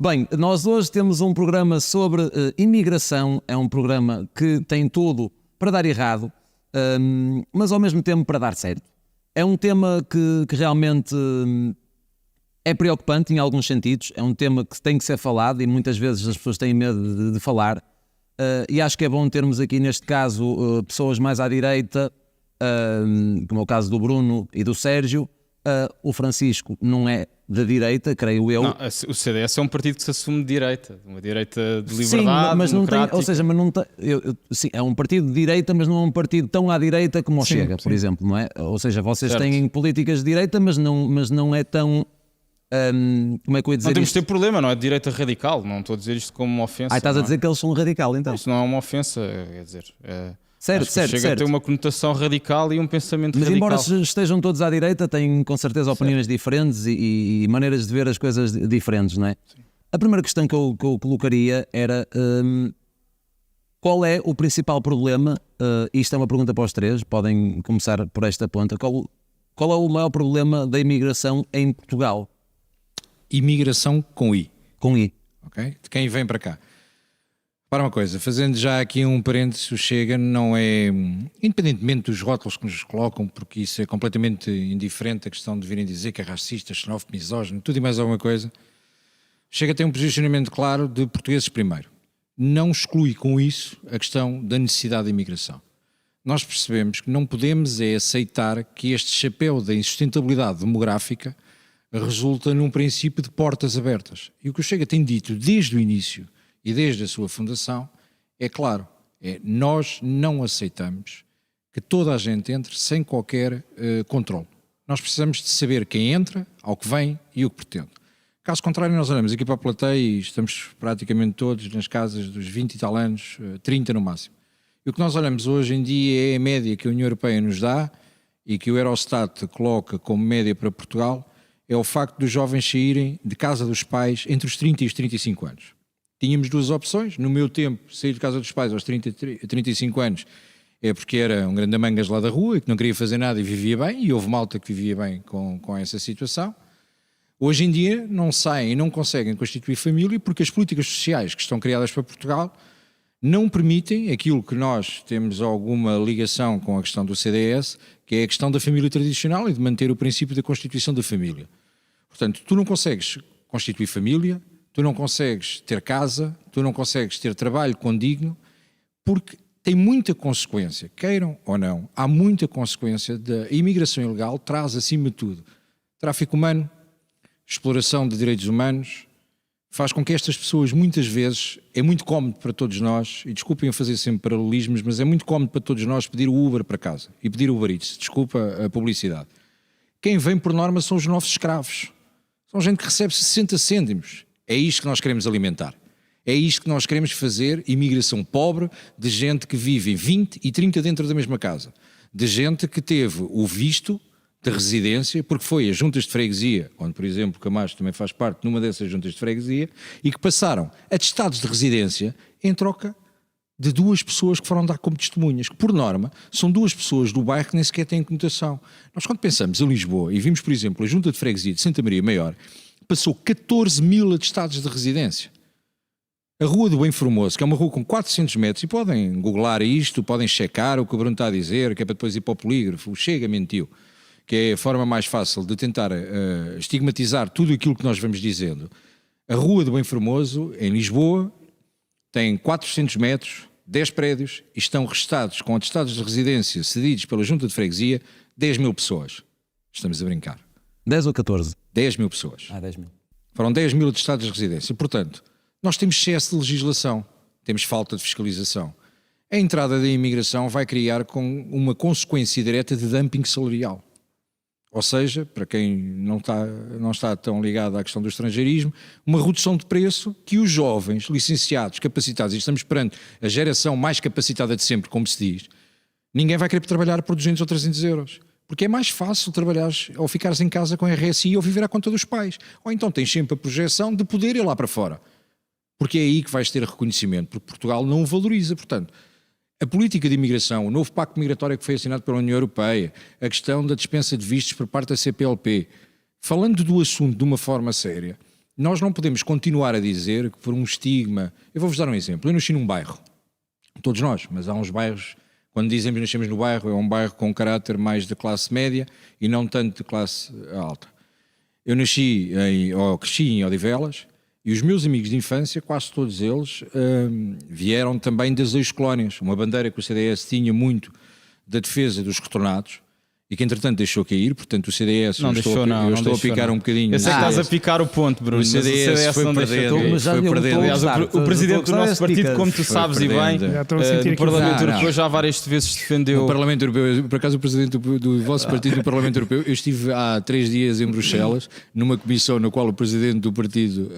Bem, nós hoje temos um programa sobre imigração. É um programa que tem tudo para dar errado, mas ao mesmo tempo para dar certo. É um tema que realmente é preocupante em alguns sentidos. É um tema que tem que ser falado e muitas vezes as pessoas têm medo de falar. E acho que é bom termos aqui, neste caso, pessoas mais à direita, como é o caso do Bruno e do Sérgio. O Francisco não é da direita, creio eu. Não, o CDS é um partido que se assume de direita, uma direita de liberdade, sim, mas não tem, democrática. ou seja, mas não tem, sim, é um partido de direita, mas não é um partido tão à direita como o Sim, Chega, por sim. exemplo, não é? Ou seja, vocês Certo. têm políticas de direita, mas não é tão, como é que eu ia dizer Não temos de ter isto? problema, não é de direita radical, não estou a dizer isto como uma ofensa. Estás a não é? dizer que eles são radical, então. Isso não é uma ofensa, quer dizer, Certo, acho que certo, chega certo. a ter uma conotação radical e um pensamento Mas radical. embora estejam todos à direita, têm com certeza opiniões diferentes e maneiras de ver as coisas diferentes, não é? Sim. A primeira questão que eu colocaria era qual é o principal problema, isto é uma pergunta para os três, podem começar por esta ponta, qual é o maior problema da imigração em Portugal? Imigração com I, Com I. ok? De quem vem para cá. Para uma coisa, fazendo já aqui um parênteses, o Chega não é, independentemente dos rótulos que nos colocam, porque isso é completamente indiferente, a questão de virem dizer que é racista, xenófobo, misógino, tudo e mais alguma coisa, o Chega tem um posicionamento claro de portugueses primeiro. Não exclui com isso a questão da necessidade de imigração. Nós percebemos que não podemos é aceitar que este chapéu da insustentabilidade demográfica resulta num princípio de portas abertas. E o que o Chega tem dito desde o início e desde a sua fundação é claro, nós não aceitamos que toda a gente entre sem qualquer controle. Nós precisamos de saber quem entra, ao que vem e o que pretende. Caso contrário, nós olhamos aqui para a plateia e estamos praticamente todos nas casas dos 20 e tal anos, 30 no máximo. E o que nós olhamos hoje em dia é a média que a União Europeia nos dá e que o Eurostat coloca como média para Portugal, é o facto dos jovens saírem de casa dos pais entre os 30 e os 35 anos. Tínhamos duas opções. No meu tempo, sair de casa dos pais aos 35 anos é porque era um grande mangas lá da rua e que não queria fazer nada e vivia bem, e houve malta que vivia bem com essa situação. Hoje em dia não saem e não conseguem constituir família porque as políticas sociais que estão criadas para Portugal não permitem aquilo que nós temos alguma ligação com a questão do CDS, que é a questão da família tradicional e de manter o princípio da constituição da família. Portanto, tu não consegues constituir família, tu não consegues ter casa, tu não consegues ter trabalho condigno, porque tem muita consequência, queiram ou não, há muita consequência da imigração ilegal, traz acima de tudo tráfico humano, exploração de direitos humanos, faz com que estas pessoas muitas vezes, é muito cómodo para todos nós, e desculpem eu fazer sempre paralelismos, mas é muito cómodo para todos nós pedir o Uber para casa e pedir o Uber Eats, desculpa a publicidade. Quem vem por norma são os nossos escravos, são gente que recebe 60 cêntimos. É isto que nós queremos alimentar. É isto que nós queremos fazer, imigração pobre, de gente que vive 20 e 30 dentro da mesma casa. De gente que teve o visto de residência, porque foi a juntas de freguesia, onde, por exemplo, o Camacho também faz parte numa dessas juntas de freguesia, e que passaram atestados de residência em troca de duas pessoas que foram dar como testemunhas, que por norma são duas pessoas do bairro que nem sequer têm conotação. Nós quando pensamos em Lisboa e vimos, por exemplo, a junta de freguesia de Santa Maria Maior, passou 14 mil atestados de residência. A Rua do Bem Formoso, que é uma rua com 400 metros, e podem googlar isto, podem checar o que o Bruno está a dizer, que é para depois ir para o polígrafo, o Chega mentiu, que é a forma mais fácil de tentar estigmatizar tudo aquilo que nós vamos dizendo. A Rua do Bem Formoso, em Lisboa, tem 400 metros, 10 prédios, e estão registados com atestados de residência cedidos pela Junta de Freguesia 10 mil pessoas. Estamos a brincar. 10 ou 14? 10 mil pessoas. 10 mil. Foram 10 mil atestados de residência. Portanto, nós temos excesso de legislação, temos falta de fiscalização. A entrada da imigração vai criar com uma consequência direta de dumping salarial. Ou seja, para quem não está tão ligado à questão do estrangeirismo, uma redução de preço que os jovens, licenciados, capacitados, e estamos perante a geração mais capacitada de sempre, como se diz, ninguém vai querer trabalhar por 200 ou 300 euros. Porque é mais fácil trabalhares ou ficares em casa com RSI ou viver à conta dos pais. Ou então tens sempre a projeção de poder ir lá para fora. Porque é aí que vais ter reconhecimento, porque Portugal não o valoriza. Portanto, a política de imigração, o novo pacto migratório que foi assinado pela União Europeia, a questão da dispensa de vistos por parte da CPLP, falando do assunto de uma forma séria, nós não podemos continuar a dizer que por um estigma... Eu vou-vos dar um exemplo. Eu nasci num bairro, todos nós, mas há uns bairros, quando dizemos que nascemos no bairro, é um bairro com um caráter mais de classe média e não tanto de classe alta. Eu cresci em Odivelas e os meus amigos de infância, quase todos eles, vieram também das ex-colónias. Uma bandeira que o CDS tinha muito da defesa dos retornados, e que entretanto deixou cair, portanto o CDS, não estou a picar um bocadinho. Eu sei que estás a picar o ponto, Bruno, o CDS foi perdendo. Aliás, o presidente do nosso partido, como tu sabes e bem, no Parlamento Europeu já várias vezes defendeu... No Parlamento Europeu, por acaso o presidente do vosso partido no Parlamento Europeu, eu estive há 3 dias em Bruxelas, numa comissão na qual o presidente do partido...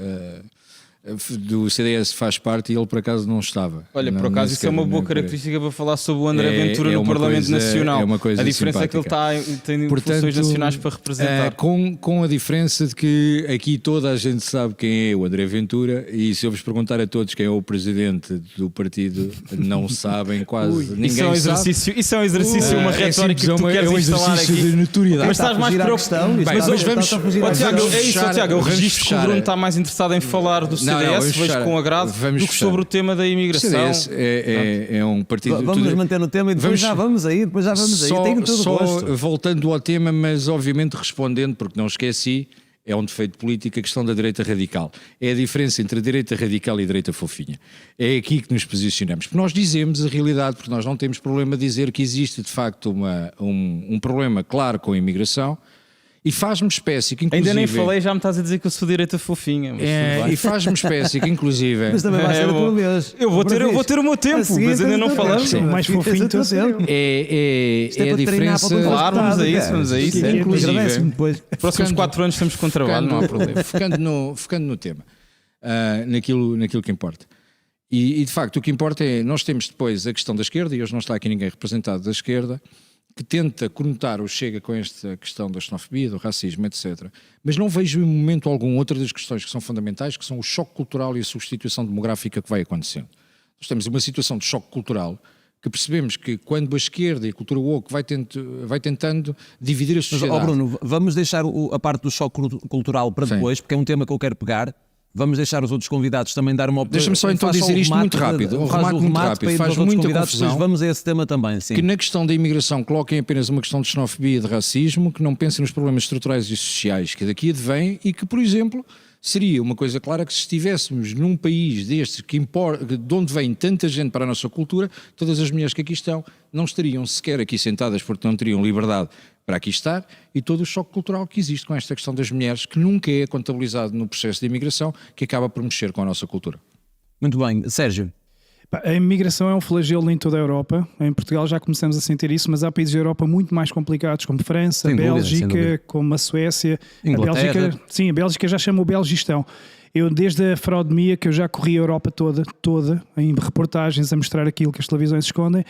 do CDS faz parte e ele por acaso não estava. Olha, por acaso isso é uma boa característica para falar sobre o André Ventura no Parlamento Nacional. É uma coisa a diferença simpática. É que ele tem funções nacionais para representar. Com a diferença de que aqui toda a gente sabe quem é o André Ventura, e se eu vos perguntar a todos quem é o presidente do partido, não sabem quase ninguém isso é um exercício, sabe. Isso é um exercício, uma retórica que tu queres instalar aqui. De notoriedade. Mas estás mais preocupado. Mas hoje vamos... Tiago, eu registro que o Bruno está mais interessado em falar do CDS, vejo com agrado, do que sobre o tema da imigração. O CDS é um partido... Vamos nos manter no tema e depois já vamos aí. Tenho todo o gosto. Voltando ao tema, mas obviamente respondendo, porque não esqueci, é um defeito político a questão da direita radical. É a diferença entre a direita radical e a direita fofinha. É aqui que nos posicionamos. Porque nós dizemos a realidade, porque nós não temos problema de dizer que existe de facto um problema claro com a imigração. E faz-me espécie que inclusive... Ainda nem falei, já me estás a dizer que eu sou direita fofinha. E faz-me espécie que inclusive... Mas também vai ser a tua vez. Eu vou ter o meu tempo, mas ainda não falamos. Mais fofinho teu sempre. É a diferença... Claro, vamos a isso. Inclusive, próximos 4 anos estamos com trabalho, não há problema. Focando no tema, naquilo que importa. E de facto o que importa é, nós temos depois a questão da esquerda, e hoje não está aqui ninguém representado da esquerda, que tenta conotar o Chega com esta questão da xenofobia, do racismo, etc. Mas não vejo em momento algum outra das questões que são fundamentais, que são o choque cultural e a substituição demográfica que vai acontecendo. Nós temos uma situação de choque cultural que percebemos que quando a esquerda e a cultura woke vai tentando dividir a sociedade... Mas, Bruno, vamos deixar a parte do choque cultural para depois, porque é um tema que eu quero pegar. Vamos deixar os outros convidados também dar uma opinião. Deixa-me só então dizer isto muito rápido. Um remate muito rápido. Faz muita confusão. Vamos a esse tema também. Sim. Que na questão da imigração coloquem apenas uma questão de xenofobia e de racismo, que não pensem nos problemas estruturais e sociais que daqui advêm e que, por exemplo, seria uma coisa clara que se estivéssemos num país destes de onde vem tanta gente para a nossa cultura, todas as mulheres que aqui estão não estariam sequer aqui sentadas porque não teriam liberdade para aqui estar, e todo o choque cultural que existe com esta questão das mulheres, que nunca é contabilizado no processo de imigração, que acaba por mexer com a nossa cultura. Muito bem. Sérgio? A imigração é um flagelo em toda a Europa. Em Portugal já começamos a sentir isso, mas há países da Europa muito mais complicados, como França, a Bélgica, como a Suécia. Inglaterra. A Bélgica já chama o Belgistão. Eu, desde a Fraudemia, que eu já corri a Europa toda, em reportagens a mostrar aquilo que as televisões escondem,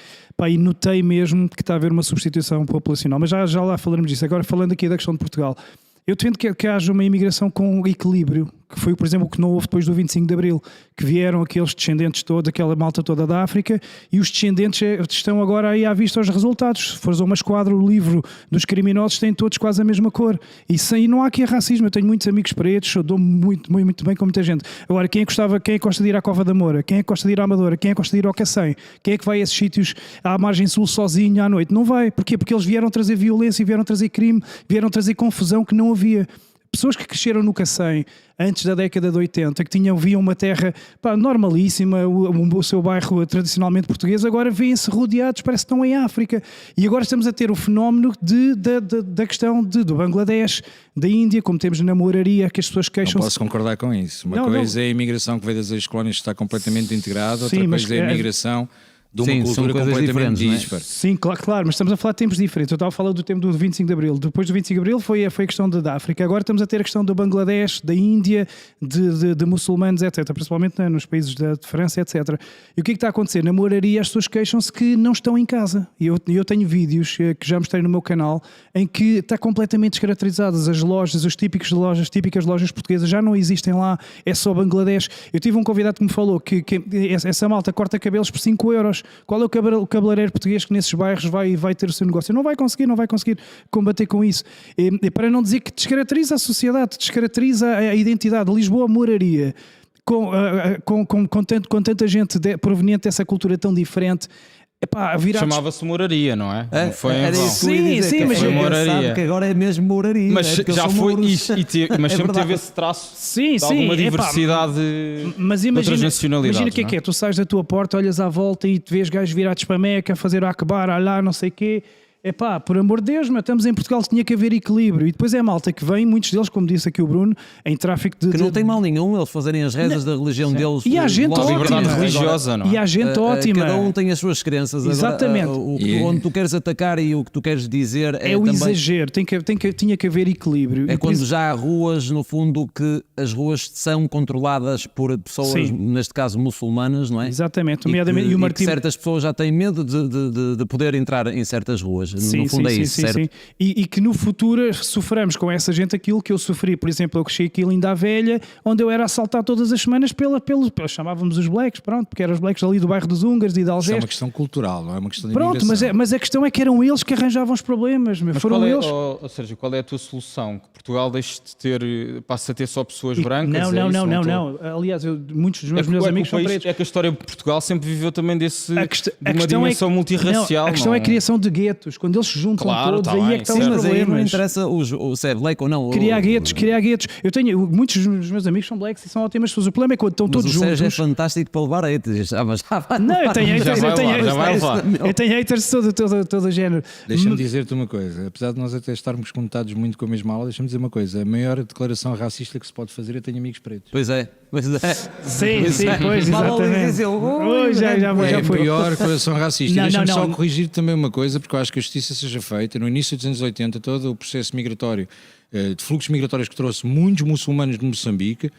e notei mesmo que está a haver uma substituição populacional. Mas já lá falaremos disso. Agora, falando aqui da questão de Portugal, eu defendo que haja uma imigração com equilíbrio, que foi, por exemplo, o que não houve depois do 25 de Abril, que vieram aqueles descendentes todos, aquela malta toda da África, e os descendentes estão agora aí à vista aos resultados. Se fores a uma esquadra, o livro dos criminosos têm todos quase a mesma cor. E não há aqui racismo. Eu tenho muitos amigos pretos, eu dou-me muito bem com muita gente. Agora, quem é que gosta de ir à Cova da Moura? Quem é que gosta de ir à Amadora? Quem é que gosta de ir ao Cacém? Quem é que vai a esses sítios à margem sul sozinho à noite? Não vai. Porquê? Porque eles vieram trazer violência, vieram trazer crime, vieram trazer confusão que não havia. Pessoas que cresceram no Cacém antes da década de 80, que viam uma terra normalíssima, o seu bairro tradicionalmente português, agora vêem-se rodeados, parece que estão em África. E agora estamos a ter o fenómeno da questão do Bangladesh, da Índia, como temos na Mouraria, que as pessoas queixam-se. Não posso concordar com isso. Uma coisa é a imigração que veio das ex-colónias que está completamente integrada, outra coisa é a imigração de uma cultura completamente dispara. Sim, claro, mas estamos a falar de tempos diferentes. Eu estava a falar do tempo do 25 de Abril. Depois do 25 de Abril foi a questão da África. Agora estamos a ter a questão do Bangladesh, da Índia, de muçulmanos, etc. Principalmente nos países de França, etc. E o que é que está a acontecer? Na Mouraria as pessoas queixam-se que não estão em casa. E eu tenho vídeos que já mostrei no meu canal em que está completamente descaracterizadas as lojas, as típicas lojas portuguesas já não existem lá, é só Bangladesh. Eu tive um convidado que me falou que essa malta corta cabelos por 5 euros. bairros, qual é o cabeleireiro português que nesses bairros vai ter o seu negócio? Não vai conseguir combater com isso. E para não dizer que descaracteriza a sociedade, descaracteriza a identidade. Lisboa moraria com tanta gente proveniente dessa cultura tão diferente. Chamava-se moraria, não é? Não foi era isso que sim, mas foi moraria. Sabe que agora é mesmo moraria. Mas já foi isso, mas sempre teve esse traço de alguma diversidade mas de outras nacionalidades. Imagina o que é. Tu sais da tua porta, olhas à volta e te vês gajos virados para a Meca, fazer o Akbar, Alá, não sei o quê. Por amor de Deus, mas estamos em Portugal, tinha que haver equilíbrio. E depois é a malta que vem, muitos deles, como disse aqui o Bruno, em tráfico de... Que não tem mal nenhum eles fazerem as rezas da religião deles. E há gente ótima. Liberdade religiosa, não é? E há gente ótima. Cada um tem as suas crenças. Exatamente. Agora, onde tu queres atacar e o que tu queres dizer é o também... exagero. Tinha que haver equilíbrio. É quando já há ruas, no fundo, que as ruas são controladas por pessoas, neste caso muçulmanas, não é? Exatamente. E que certas pessoas já têm medo de poder entrar em certas ruas. No fundo é isso. Certo? E que no futuro soframos com essa gente aquilo que eu sofri, por exemplo, eu cresci aqui Linda a Velha, onde eu era assaltado todas as semanas chamávamos os blacks, pronto, porque eram os blacks ali do bairro dos húngaros e de Algés. Isso é uma questão cultural, não é uma questão de imigração. Pronto, mas a questão é que eram eles que arranjavam os problemas, foram eles. Sérgio, qual é a tua solução? Que Portugal passe a ter só pessoas brancas? Não. Aliás, muitos dos meus amigos são pretos. É que a história de Portugal sempre viveu também de uma dimensão multirracial. A questão é a criação de guetos, quando eles se juntam todos, aí é que estão os problemas. Mas aí não interessa se é black ou não. Criar guetos. Muitos dos meus amigos são blacks e são ótimas pessoas. O problema é quando estão todos juntos. O Sérgio é fantástico para levar haters. Não, eu tenho haters de todo o género. Deixa-me dizer-te uma coisa, apesar de nós até estarmos conectados muito com a mesma aula, deixa-me dizer uma coisa, a maior declaração racista que se pode fazer é tenho amigos pretos. Pois é. Sim, exatamente. Já foi. A pior declaração racista. Deixa-me só corrigir também uma coisa, porque eu acho que a justiça seja feita. No início dos anos 80, todo o processo migratório, de fluxos migratórios que trouxe muitos muçulmanos de Moçambique,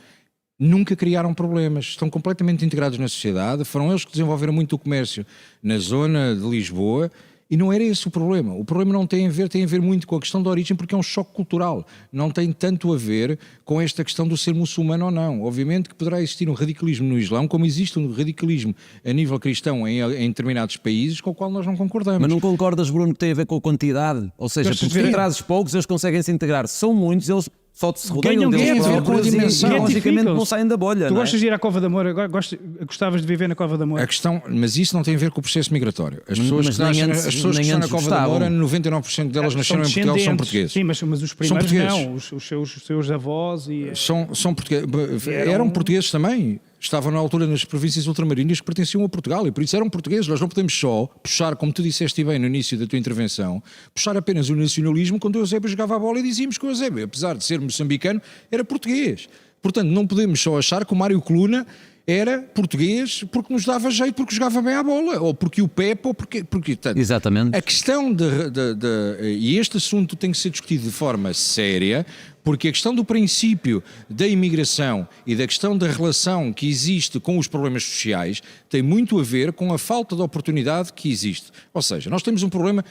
nunca criaram problemas, estão completamente integrados na sociedade, foram eles que desenvolveram muito o comércio na zona de Lisboa. E não era esse o problema. O problema não tem a ver muito com a questão da origem, porque é um choque cultural. Não tem tanto a ver com esta questão do ser muçulmano ou não. Obviamente que poderá existir um radicalismo no Islão, como existe um radicalismo a nível cristão em determinados países, com o qual nós não concordamos. Mas não concordas, Bruno, que tem a ver com a quantidade? Ou seja, porque trazes poucos, eles conseguem se integrar. São muitos, eles só se rodeiam deles próprios e logicamente não saem da bolha. Tu gostas de ir à Cova da Moura? Gostavas de viver na Cova da Moura? A questão, mas isso não tem a ver com o processo migratório. As pessoas que estão na Cova da Moura, 99% delas nasceram em Portugal, são portugueses. Sim, mas os primeiros não, os seus avós e... São portugueses. Eram portugueses também. Estavam na altura nas províncias ultramarinas que pertenciam a Portugal e por isso eram portugueses. Nós não podemos só puxar, como tu disseste bem no início da tua intervenção, puxar apenas o nacionalismo quando o Eusébio jogava a bola e dizíamos que o Eusébio, apesar de ser moçambicano, era português. Portanto, não podemos só achar que o Mário Coluna era português porque nos dava jeito, porque jogava bem à bola, ou porque o Pepe, ou porque tanto, exatamente. A questão e este assunto tem que ser discutido de forma séria, porque a questão do princípio da imigração e da questão da relação que existe com os problemas sociais tem muito a ver com a falta de oportunidade que existe. Ou seja, nós temos um problema,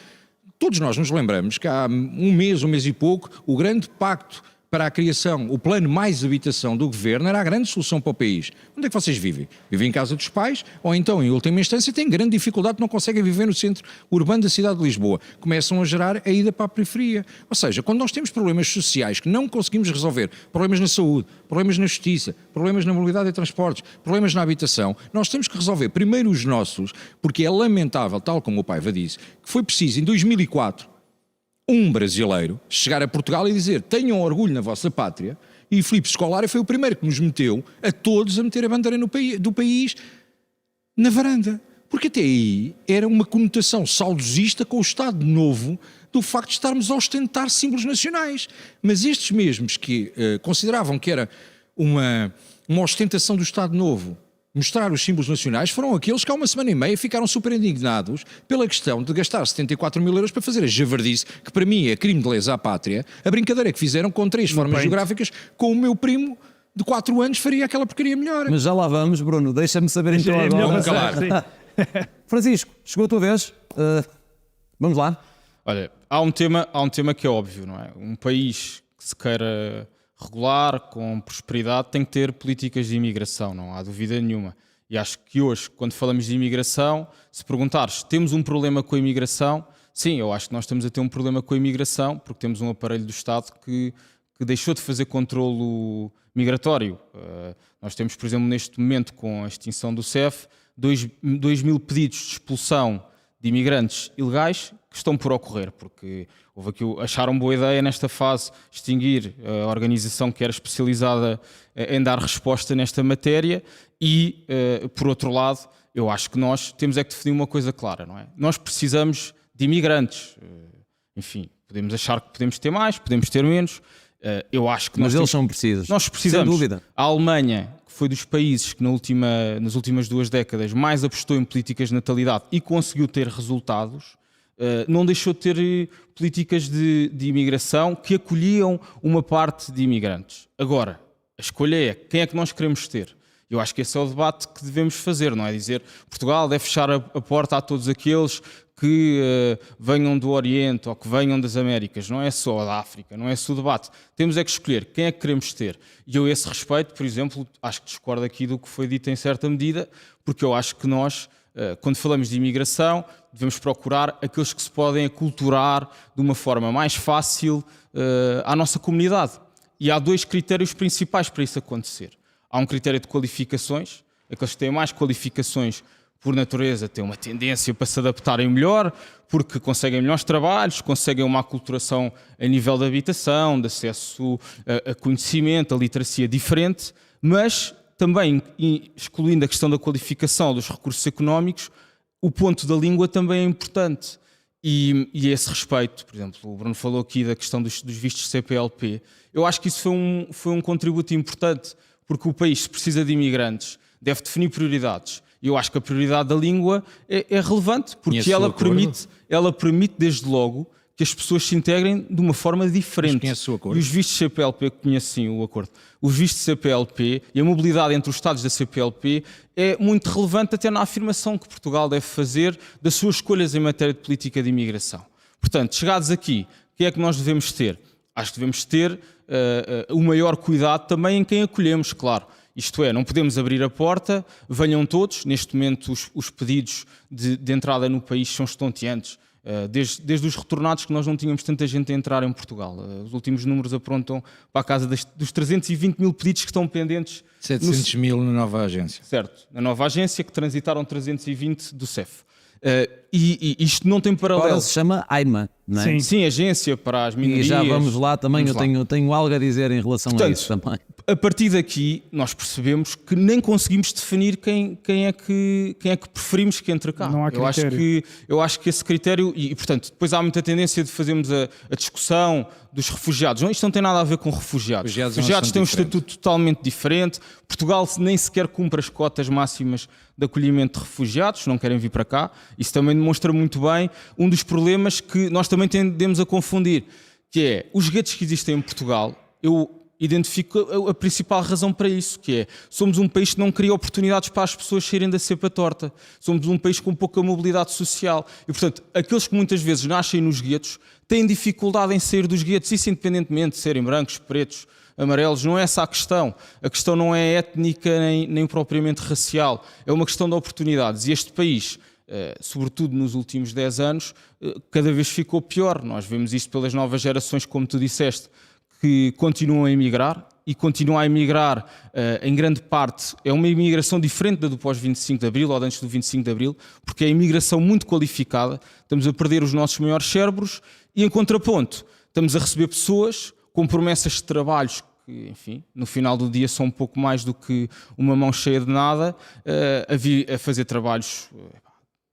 todos nós nos lembramos que há um mês e pouco, o grande pacto para a criação, o plano mais habitação do governo era a grande solução para o país. Onde é que vocês vivem? Vivem em casa dos pais ou então, em última instância, têm grande dificuldade, não conseguem viver no centro urbano da cidade de Lisboa. Começam a gerar a ida para a periferia. Ou seja, quando nós temos problemas sociais que não conseguimos resolver, problemas na saúde, problemas na justiça, problemas na mobilidade e transportes, problemas na habitação, nós temos que resolver primeiro os nossos, porque é lamentável, tal como o Paiva disse, que foi preciso, em 2004, um brasileiro chegar a Portugal e dizer tenham orgulho na vossa pátria, e Filipe Scolari foi o primeiro que nos meteu a todos a meter a bandeira do país na varanda, porque até aí era uma conotação saudosista com o Estado Novo do facto de estarmos a ostentar símbolos nacionais, mas estes mesmos que consideravam que era uma ostentação do Estado Novo mostrar os símbolos nacionais foram aqueles que há uma semana e meia ficaram super indignados pela questão de gastar 74 mil euros para fazer a javardice, que para mim é crime de lesa à pátria, a brincadeira que fizeram com 3 formas geográficas, com o meu primo de 4 anos faria aquela porcaria melhor. Mas já lá vamos, Bruno, deixa-me saber então agora. Francisco, chegou a tua vez, vamos lá. Olha, há um tema que é óbvio, não é? Um país que se queira regular, com prosperidade, tem que ter políticas de imigração, não há dúvida nenhuma. E acho que hoje, quando falamos de imigração, se perguntares, temos um problema com a imigração? Sim, eu acho que nós estamos a ter um problema com a imigração, porque temos um aparelho do Estado que deixou de fazer controlo migratório. Nós temos, por exemplo, neste momento, com a extinção do CEF, 2.000 pedidos de expulsão de imigrantes ilegais que estão por ocorrer, porque houve aqui, acharam boa ideia nesta fase extinguir a organização que era especializada em dar resposta nesta matéria e, por outro lado, eu acho que nós temos é que definir uma coisa clara, não é? Nós precisamos de imigrantes. Enfim, podemos achar que podemos ter mais, podemos ter menos. Eu acho que mas eles são precisos. Nós precisamos. Sem dúvida. A Alemanha, que foi dos países que nas últimas 2 décadas mais apostou em políticas de natalidade e conseguiu ter resultados, não deixou de ter políticas de imigração que acolhiam uma parte de imigrantes. Agora, a escolha é quem é que nós queremos ter. Eu acho que esse é o debate que devemos fazer, não é dizer Portugal deve fechar a porta a todos aqueles que venham do Oriente ou que venham das Américas, não é só da África, não é só o debate. Temos é que escolher quem é que queremos ter. E eu, a esse respeito, por exemplo, acho que discordo aqui do que foi dito em certa medida, porque eu acho que nós, quando falamos de imigração, devemos procurar aqueles que se podem aculturar de uma forma mais fácil à nossa comunidade. E há 2 critérios principais para isso acontecer. Há um critério de qualificações, aqueles que têm mais qualificações por natureza têm uma tendência para se adaptarem melhor, porque conseguem melhores trabalhos, conseguem uma aculturação a nível de habitação, de acesso a conhecimento, a literacia diferente, mas também, excluindo a questão da qualificação dos recursos económicos, o ponto da língua também é importante. E a esse respeito, por exemplo, o Bruno falou aqui da questão dos vistos CPLP, eu acho que isso foi um contributo importante, porque o país, se precisa de imigrantes, deve definir prioridades. E eu acho que a prioridade da língua é relevante, porque ela permite, desde logo, que as pessoas se integrem de uma forma diferente. E os vistos CPLP, conheço sim o acordo, os vistos CPLP e a mobilidade entre os Estados da CPLP é muito relevante até na afirmação que Portugal deve fazer das suas escolhas em matéria de política de imigração. Portanto, chegados aqui, o que é que nós devemos ter? Acho que devemos ter o maior cuidado também em quem acolhemos, claro. Isto é, não podemos abrir a porta, venham todos. Neste momento os pedidos de entrada no país são estonteantes. Desde os retornados que nós não tínhamos tanta gente a entrar em Portugal. Os últimos números apontam para a casa dos 320 mil pedidos que estão pendentes. 700 mil na nova agência. Certo, na nova agência que transitaram 320 do CEF. E isto não tem paralelo. Agora se chama AIMA, não é? Sim, Agência para as Minorias. E já vamos lá também, tenho algo a dizer em relação a isso também. A partir daqui, nós percebemos que nem conseguimos definir quem é que preferimos que entre cá. Não há critério. Eu acho que esse critério, e portanto, depois há muita tendência de fazermos a discussão dos refugiados. Não, isto não tem nada a ver com refugiados. Refugiados têm um estatuto totalmente diferente. Portugal nem sequer cumpre as cotas máximas de acolhimento de refugiados, não querem vir para cá. Isso também demonstra muito bem um dos problemas que nós também tendemos a confundir, que é os guetos que existem em Portugal. Eu identifico a principal razão para isso, que é, somos um país que não cria oportunidades para as pessoas saírem da cepa torta. Somos um país com pouca mobilidade social. E, portanto, aqueles que muitas vezes nascem nos guetos têm dificuldade em sair dos guetos, isso independentemente de serem brancos, pretos, amarelos, não é essa a questão. A questão não é étnica nem propriamente racial. É uma questão de oportunidades. E este país, sobretudo nos últimos 10 anos, cada vez ficou pior. Nós vemos isto pelas novas gerações, como tu disseste, que continuam a emigrar e continuam a emigrar em grande parte. É uma imigração diferente da do pós-25 de Abril ou de antes do 25 de Abril, porque é imigração muito qualificada. Estamos a perder os nossos maiores cérebros e, em contraponto, estamos a receber pessoas com promessas de trabalhos que, enfim, no final do dia são um pouco mais do que uma mão cheia de nada, a fazer trabalhos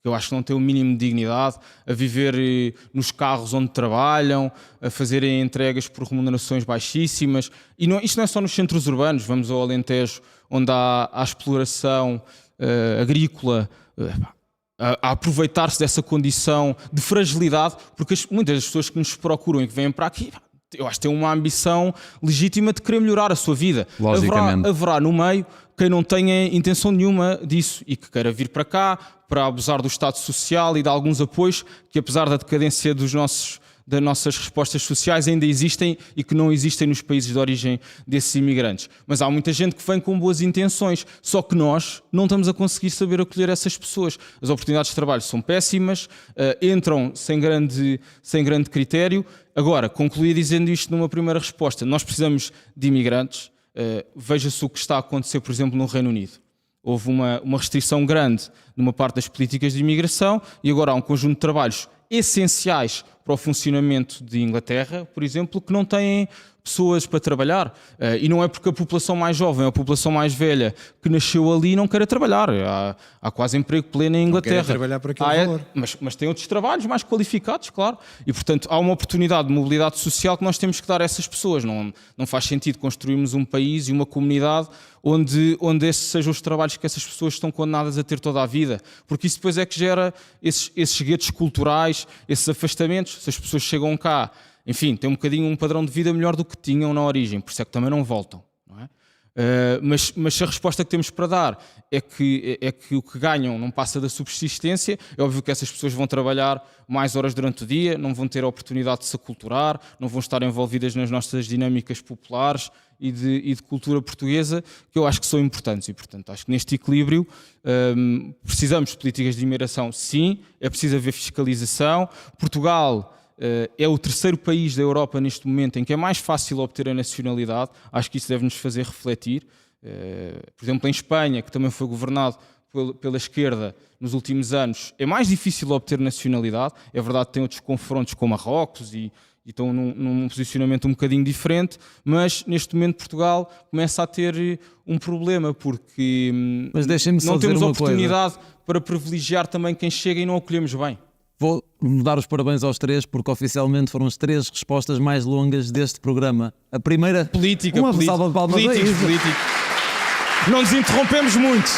que eu acho que não têm o mínimo de dignidade, a viver nos carros onde trabalham, a fazerem entregas por remunerações baixíssimas. E isto não é só nos centros urbanos, vamos ao Alentejo, onde há a exploração agrícola, a aproveitar-se dessa condição de fragilidade, porque muitas das pessoas que nos procuram e que vêm para aqui, eu acho que têm uma ambição legítima de querer melhorar a sua vida. Haverá no meio quem não tenha intenção nenhuma disso e que queira vir para cá para abusar do Estado Social e de alguns apoios que, apesar da decadência dos nossos das nossas respostas sociais ainda existem e que não existem nos países de origem desses imigrantes. Mas há muita gente que vem com boas intenções, só que nós não estamos a conseguir saber acolher essas pessoas. As oportunidades de trabalho são péssimas, entram sem grande critério. Agora, concluí dizendo isto numa primeira resposta. Nós precisamos de imigrantes. Veja-se o que está a acontecer, por exemplo, no Reino Unido. Houve uma restrição grande numa parte das políticas de imigração e agora há um conjunto de trabalhos essenciais para o funcionamento de Inglaterra, por exemplo, que não têm pessoas para trabalhar. E não é porque a população mais jovem ou a população mais velha que nasceu ali não queira trabalhar. Há quase emprego pleno em Inglaterra. Não querem trabalhar por aquele valor. Mas tem outros trabalhos mais qualificados, claro. E, portanto, há uma oportunidade de mobilidade social que nós temos que dar a essas pessoas. Não faz sentido construirmos um país e uma comunidade onde esses sejam os trabalhos que essas pessoas estão condenadas a ter toda a vida. Porque isso depois é que gera esses guetos culturais, esses afastamentos. Se as pessoas chegam cá, enfim, têm um bocadinho um padrão de vida melhor do que tinham na origem, por isso é que também não voltam. Não é? Mas a resposta que temos para dar é que o que ganham não passa da subsistência. É óbvio que essas pessoas vão trabalhar mais horas durante o dia, não vão ter a oportunidade de se aculturar, não vão estar envolvidas nas nossas dinâmicas populares e de cultura portuguesa, que eu acho que são importantes. E, portanto, acho que neste equilíbrio precisamos de políticas de imigração, sim, é preciso haver fiscalização. Portugal é o terceiro país da Europa neste momento em que é mais fácil obter a nacionalidade. Acho que isso deve nos fazer refletir. Por exemplo, em Espanha, que também foi governado pela esquerda nos últimos anos, é mais difícil obter nacionalidade. É verdade que tem outros confrontos com Marrocos e estão num posicionamento um bocadinho diferente, mas neste momento Portugal começa a ter um problema porque não temos oportunidade para privilegiar também quem chega e não acolhemos bem. Vou dar os parabéns aos três, porque oficialmente foram as 3 respostas mais longas deste programa. A primeira... Política. Uma salva de palmas. Político. Não nos interrompemos muito.